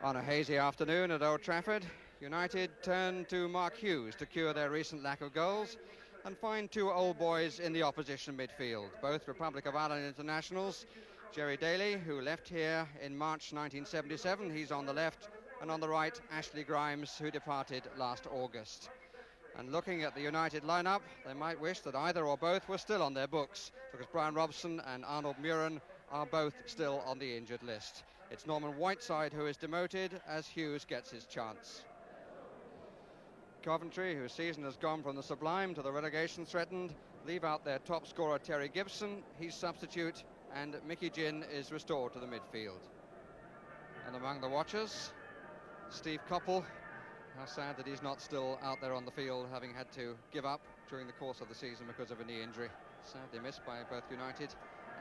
On a hazy afternoon at Old Trafford, United turned to Mark Hughes to cure their recent lack of goals and find two old boys in the opposition midfield, both Republic of Ireland internationals. Jerry Daly, who left here in March 1977, he's on the left, and on the right, Ashley Grimes, who departed last August. And looking at the United lineup, they might wish that either or both were still on their books, because Brian Robson and Arnold Muren are both still on the injured list. It's Norman Whiteside who is demoted as Hughes gets his chance. Coventry, whose season has gone from the sublime to the relegation threatened, leave out their top scorer Terry Gibson, he's substitute, and Mickey Ginn is restored to the midfield. And among the watchers, Steve Coppell. How sad that he's not still out there on the field, having had to give up during the course of the season because of a knee injury. Sadly missed by both United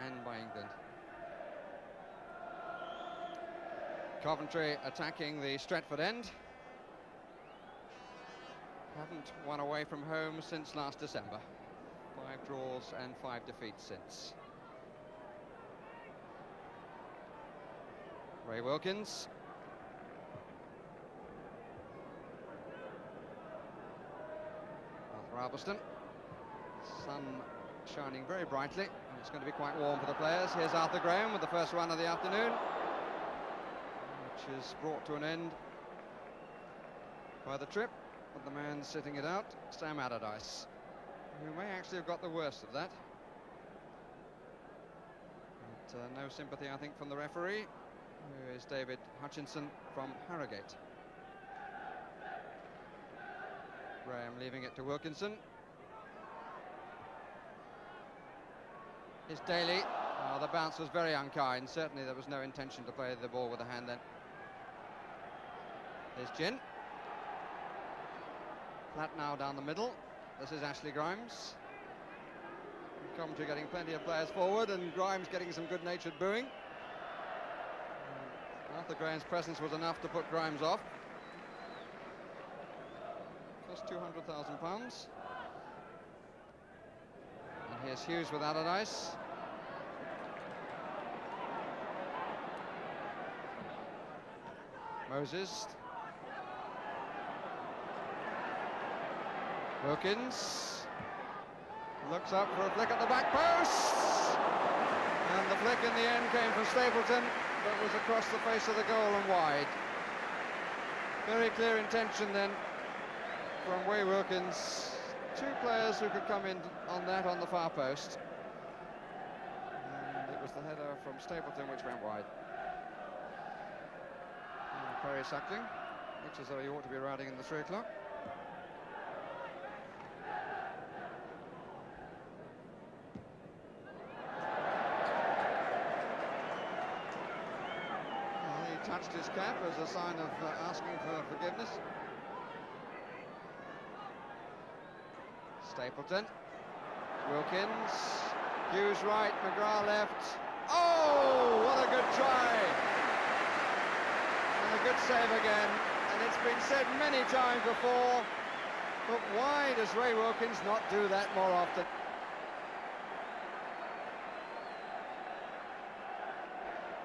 and by England. Coventry attacking the Stretford end. Haven't won away from home since last December. 5 draws and 5 defeats since. Ray Wilkins. Galveston. Sun shining very brightly, and it's going to be quite warm for the players. Here's Arthur Graham with the first run of the afternoon, which is brought to an end by the trip, with the man sitting it out, Sam Allardyce, who may actually have got the worst of that. But no sympathy, I think, from the referee, who is David Hutchinson from Harrogate. Graham leaving it to Wilkinson. Is Daly. Oh, the bounce was very unkind. Certainly there was no intention to play the ball with the hand then. Here's Ginn. Flat now down the middle. This is Ashley Grimes. Coventry getting plenty of players forward, and Grimes getting some good-natured booing. Arthur Graham's presence was enough to put Grimes off. £200,000. And here's Hughes with Allardyce. Moses. Wilkins looks up for a flick at the back post, and the flick in the end came from Stapleton, but was across the face of the goal and wide. Very clear intention then from Ray Wilkins. Two players who could come in on that on the far post. And it was the header from Stapleton which went wide. And Perry Suckling, looks as though he ought to be riding in the 3 o'clock. Well, he touched his cap as a sign of asking for forgiveness. Stapleton, Wilkins, Hughes right, McGrath left. Oh, what a good try! And a good save again. And it's been said many times before, but why does Ray Wilkins not do that more often?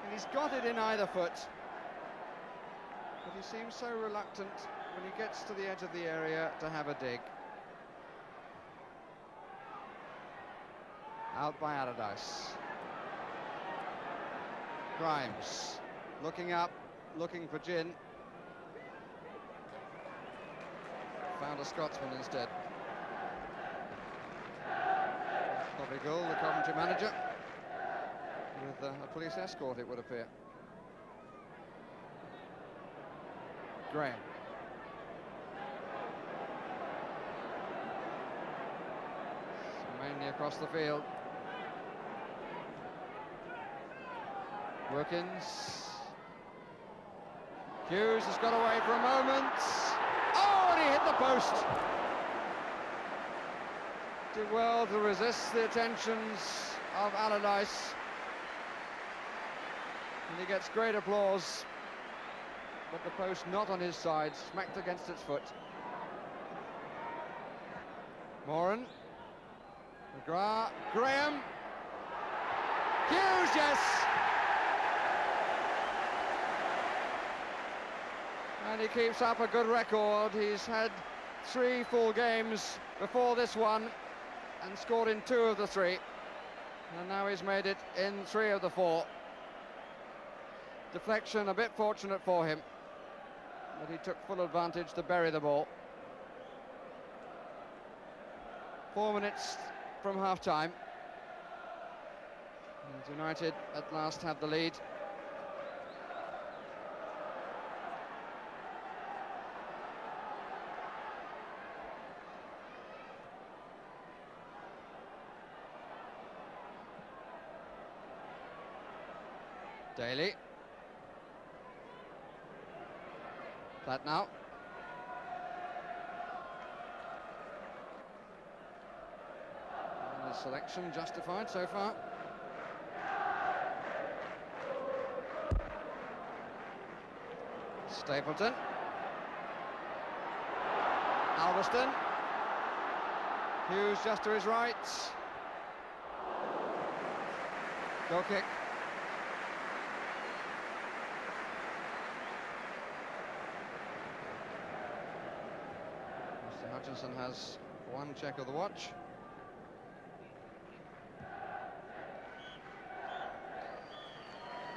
And he's got it in either foot, but he seems so reluctant when he gets to the edge of the area to have a dig. Out by Allardyce. Grimes looking up, looking for Ginn. Found a Scotsman instead. Bobby Gull, the Coventry manager, with a police escort, it would appear. Graham. Mainly across the field. Wilkins. Hughes has got away for a moment. Oh, and he hit the post. Did well to resist the attentions of Allardyce. And he gets great applause. But the post not on his side, smacked against its foot. Moran. McGrath. Graham. Hughes, yes! And he keeps up a good record. He's had 3 full games before this one and scored in 2 of the 3. And now he's made it in 3 of the 4. Deflection a bit fortunate for him, but he took full advantage to bury the ball. 4 minutes from half-time. And United at last have the lead. Daly. That now. And the selection justified so far. Stapleton. Alveston. Hughes just to his right. Goal kick. Mr. Hutchinson has 1 check of the watch.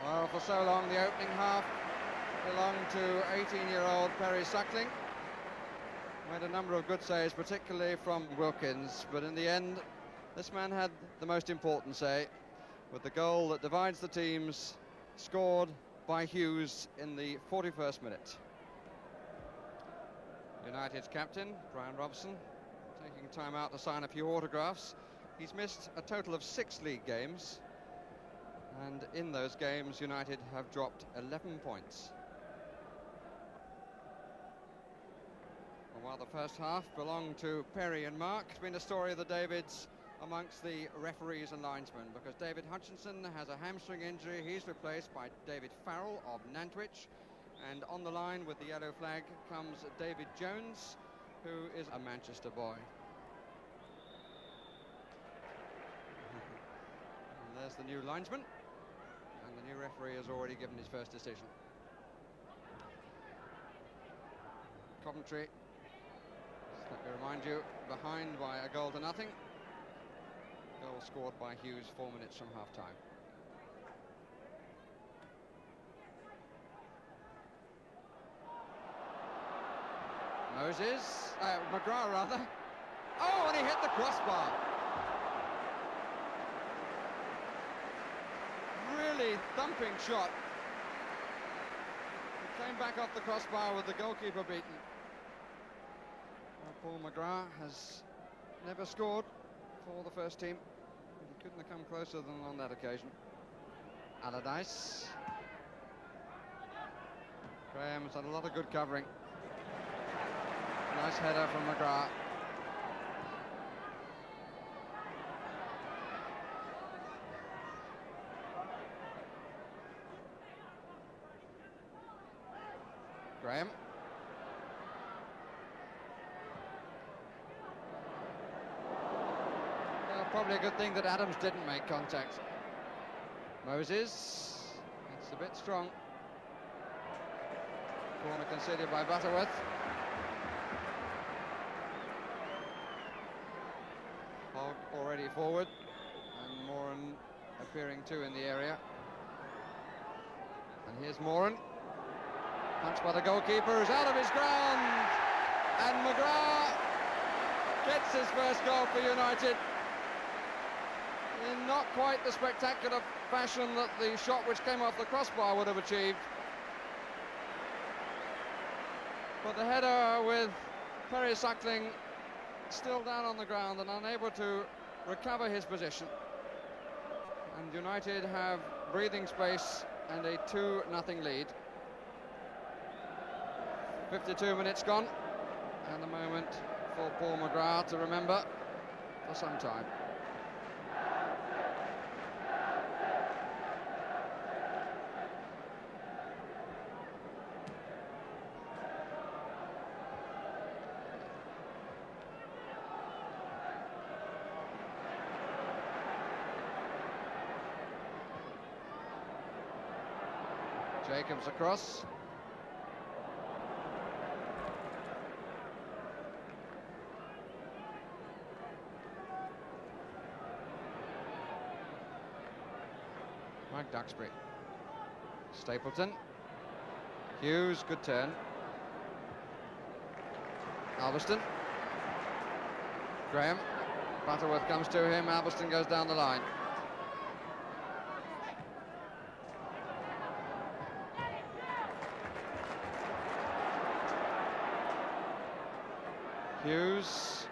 Well, for so long the opening half belonged to 18-year-old Perry Suckling. Made a number of good saves, particularly from Wilkins, but in the end this man had the most important say, with the goal that divides the teams scored by Hughes in the 41st minute. United's captain, Brian Robson, taking time out to sign a few autographs. He's missed a total of 6 league games, and in those games United have dropped 11 points. While the first half belonged to Perry and Mark, it's been a story of the Davids amongst the referees and linesmen, because David Hutchinson has a hamstring injury. He's replaced by David Farrell of Nantwich, and on the line with the yellow flag comes David Jones, who is a Manchester boy. And there's the new linesman, and the new referee has already given his first decision. Coventry, let me remind you, behind by a goal to nothing. Goal scored by Hughes 4 minutes from half-time. McGrath rather. Oh, and he hit the crossbar. Really thumping shot. He came back off the crossbar with the goalkeeper beaten. Paul McGrath has never scored for the first team, but he couldn't have come closer than on that occasion. Allardyce. Graham's had a lot of good covering. Nice header from McGrath. Graham. Probably a good thing that Adams didn't make contact. Moses, it's a bit strong. Corner conceded by Butterworth. Hogg already forward, and Moran appearing too in the area. And here's Moran, punched by the goalkeeper, who's out of his ground, and McGrath gets his first goal for United. In not quite the spectacular fashion that the shot which came off the crossbar would have achieved. But the header with Perry Suckling still down on the ground and unable to recover his position. And United have breathing space and a 2-0 lead. 52 minutes gone, and the moment for Paul McGrath to remember for some time. Jacobs across. Mike Duxbury. Stapleton. Hughes, good turn. Alveston. Graham. Butterworth comes to him, Alveston goes down the line. Hughes.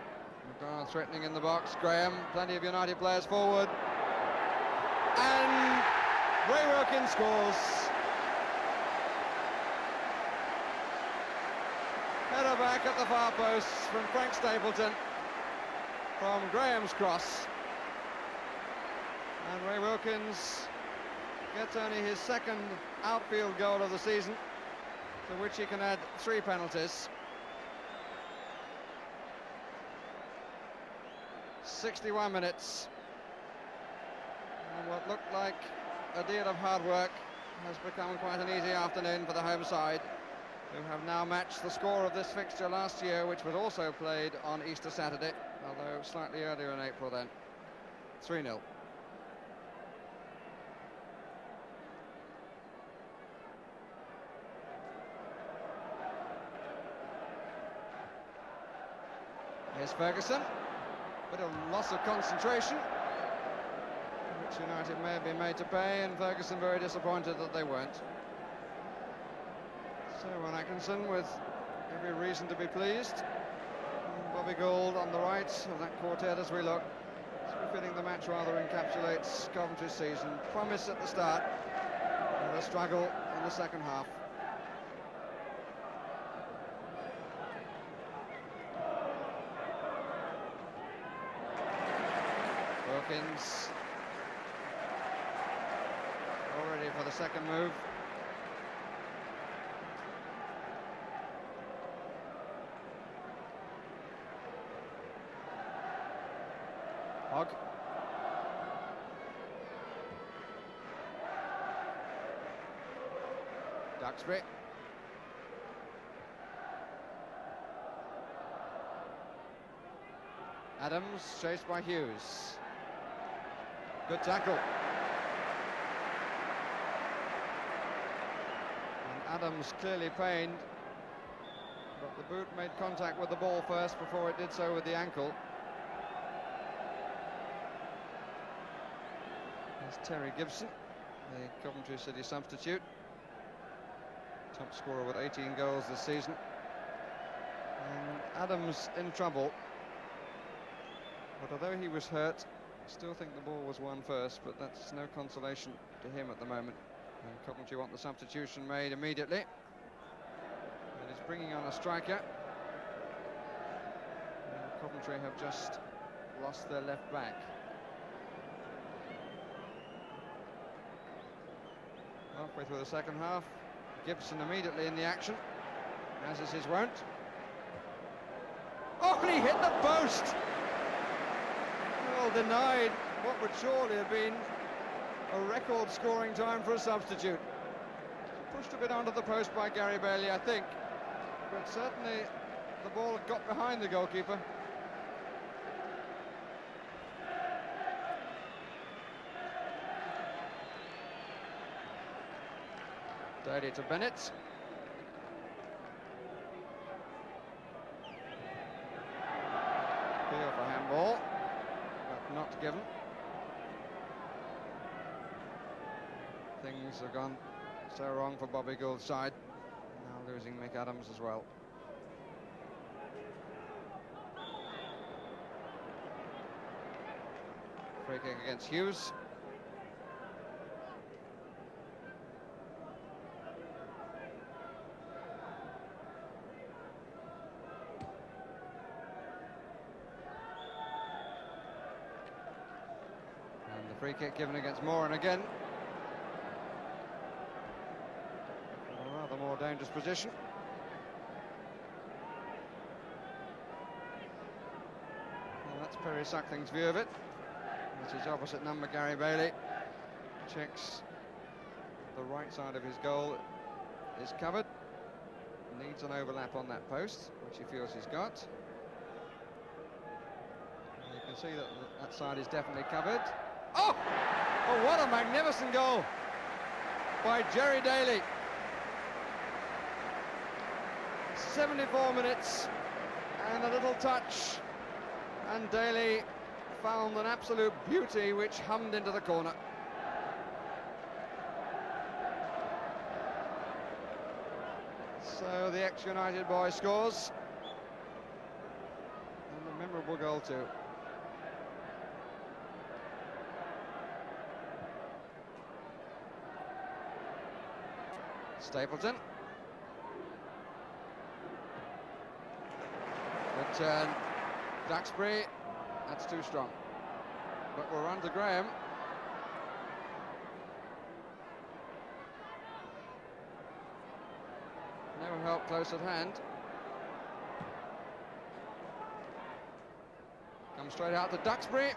McDonald threatening in the box. Graham, plenty of United players forward. And Ray Wilkins scores. Header back at the far post from Frank Stapleton from Graham's cross. And Ray Wilkins gets only his second outfield goal of the season, to which he can add 3 penalties. 61 minutes. And what looked like a deal of hard work has become quite an easy afternoon for the home side, who have now matched the score of this fixture last year, which was also played on Easter Saturday, although slightly earlier in April then. 3-0. Here's Ferguson. Bit of loss of concentration, which United may have been made to pay, and Ferguson very disappointed that they weren't. So Atkinson with every reason to be pleased. And Bobby Gould on the right of that quartet as we look. It's befitting the match rather encapsulates Coventry's season. Promise at the start, and a struggle in the second half. Wilkins all ready for the second move. Hogg. Duxbury. Adams chased by Hughes. Good tackle. And Adams clearly pained, but the boot made contact with the ball first before it did so with the ankle. There's Terry Gibson, the Coventry City substitute. Top scorer with 18 goals this season. And Adams in trouble. But although he was hurt, I still think the ball was won first, but that's no consolation to him at the moment. And Coventry want the substitution made immediately. It is bringing on a striker. And Coventry have just lost their left back. Halfway through the second half, Gibson immediately in the action, as is his wont. Oh, and he hit the post! Well, denied what would surely have been a record scoring time for a substitute. Pushed a bit onto the post by Gary Bailey, I think, but certainly the ball had got behind the goalkeeper. Daly to Bennett. Appeal for handball, but not given. Things have gone so wrong for Bobby Gould's side, now losing Mick Adams as well. Free kick against Hughes. And the free kick given against Moran again. A rather more dangerous position. Well, that's Perry Suckling's view of it. That's his opposite number, Gary Bailey. Checks the right side of his goal is covered. Needs an overlap on that post, which he feels he's got. And you can see that that side is definitely covered. Oh! Oh, what a magnificent goal by Jerry Daly. 74 minutes and a little touch, and Daly found an absolute beauty which hummed into the corner. So the ex-United boy scores, and a memorable goal too. Stapleton. Good turn. Duxbury. That's too strong. But we'll run to Graham. No help close at hand. Comes straight out to Duxbury.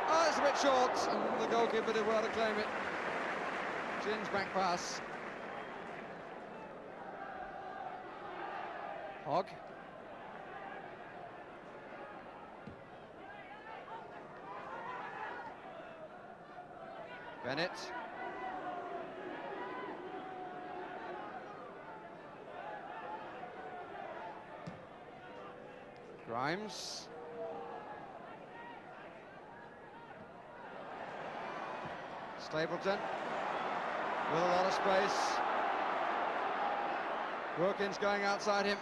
Oh, it's a bit short, and the goalkeeper did well to claim it. Gin's back pass. Hogg. Bennett. Grimes. Stapleton with a lot of space. Wilkins going outside him.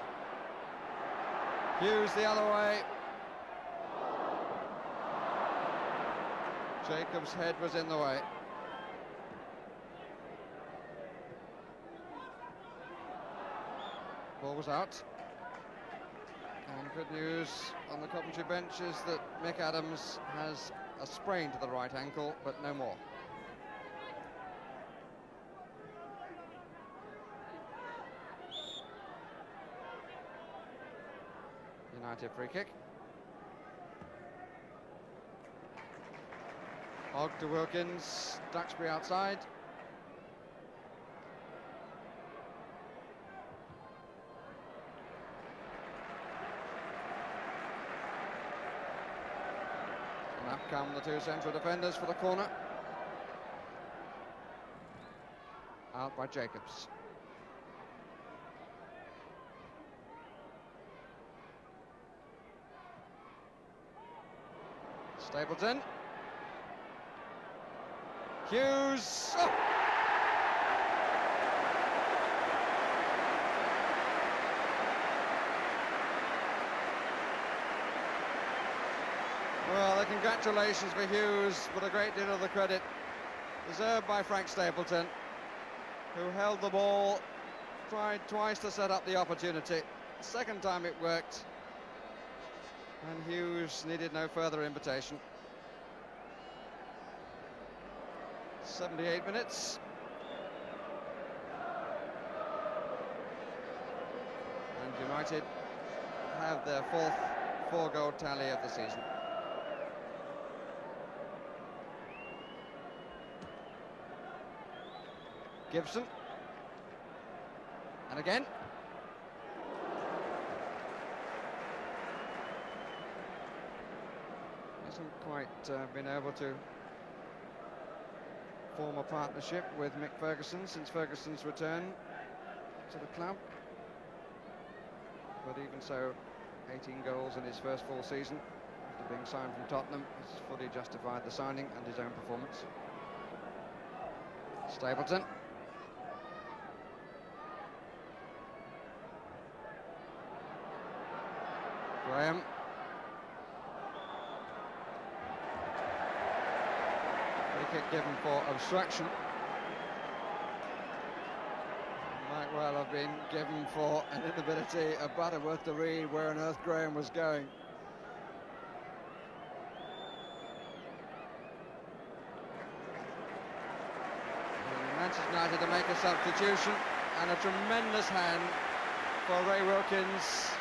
Hughes the other way. Jacobs' head was in the way. Ball was out. And good news on the Coventry bench is that Mick Adams has a sprain to the right ankle, but no more. United free kick. Hogg to Wilkins, Duxbury outside. And up come the two central defenders for the corner. Out by Jacobs. Stapleton. Hughes. Oh! Well, the congratulations for Hughes, but a great deal of the credit deserved by Frank Stapleton, who held the ball, tried twice to set up the opportunity. Second time it worked, and Hughes needed no further invitation. 78 minutes. And United have their fourth four-goal tally of the season. Gibson. And again. Hasn't quite been able to form a partnership with Mick Ferguson since Ferguson's return to the club. But even so, 18 goals in his first full season after being signed from Tottenham has fully justified the signing and his own performance. Stapleton. Graham. Free kick given for obstruction. Might well have been given for an inability of Butterworth to read where on earth Graham was going. And Manchester United to make a substitution, and a tremendous hand for Ray Wilkins.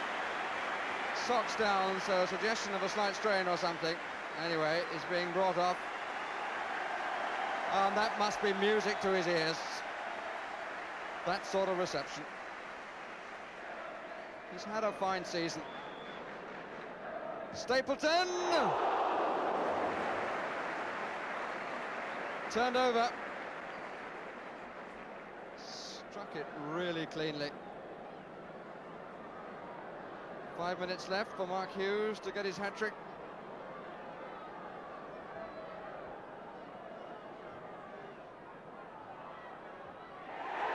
Socks down, so a suggestion of a slight strain or something. Anyway, is being brought off. And that must be music to his ears. That sort of reception. He's had a fine season. Stapleton! turned over. Struck it really cleanly. 5 minutes left for Mark Hughes to get his hat-trick.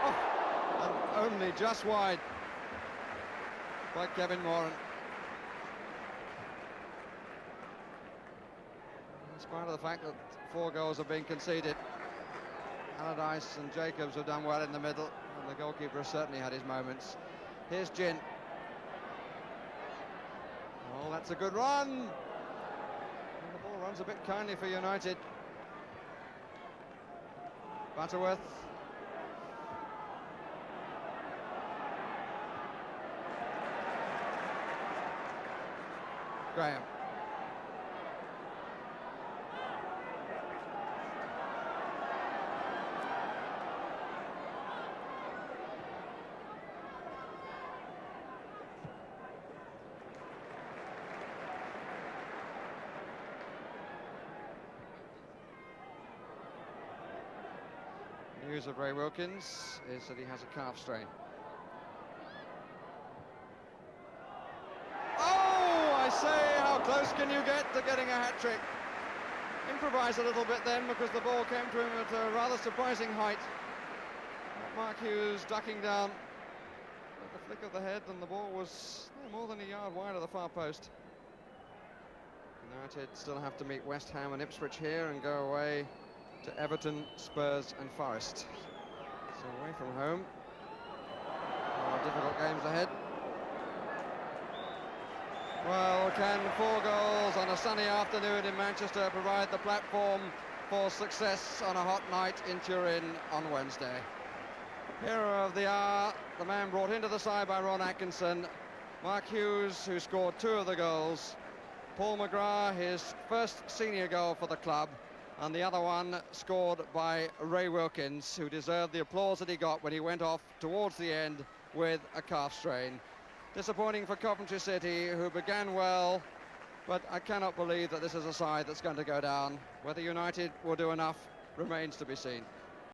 Oh, and only just wide by Kevin Moran. In spite of the fact that 4 goals have been conceded, Allardyce and Jacobs have done well in the middle, and the goalkeeper has certainly had his moments. Here's Gin. Oh, that's a good run. And the ball runs a bit kindly for United. Butterworth. Graham. News of Ray Wilkins is that he has a calf strain. Oh, I say, how close can you get to getting a hat-trick? Improvised a little bit then because the ball came to him at a rather surprising height. Mark Hughes ducking down at the flick of the head, and the ball was more than a yard wide of the far post. United still have to meet West Ham and Ipswich here and go away to Everton, Spurs and Forest. So away from home. Difficult games ahead. Well, can 4 goals on a sunny afternoon in Manchester provide the platform for success on a hot night in Turin on Wednesday? Hero of the hour, the man brought into the side by Ron Atkinson, Mark Hughes, who scored 2 of the goals, Paul McGrath, his first senior goal for the club, and the other one scored by Ray Wilkins, who deserved the applause that he got when he went off towards the end with a calf strain. Disappointing for Coventry City, who began well, but I cannot believe that this is a side that's going to go down. Whether United will do enough remains to be seen.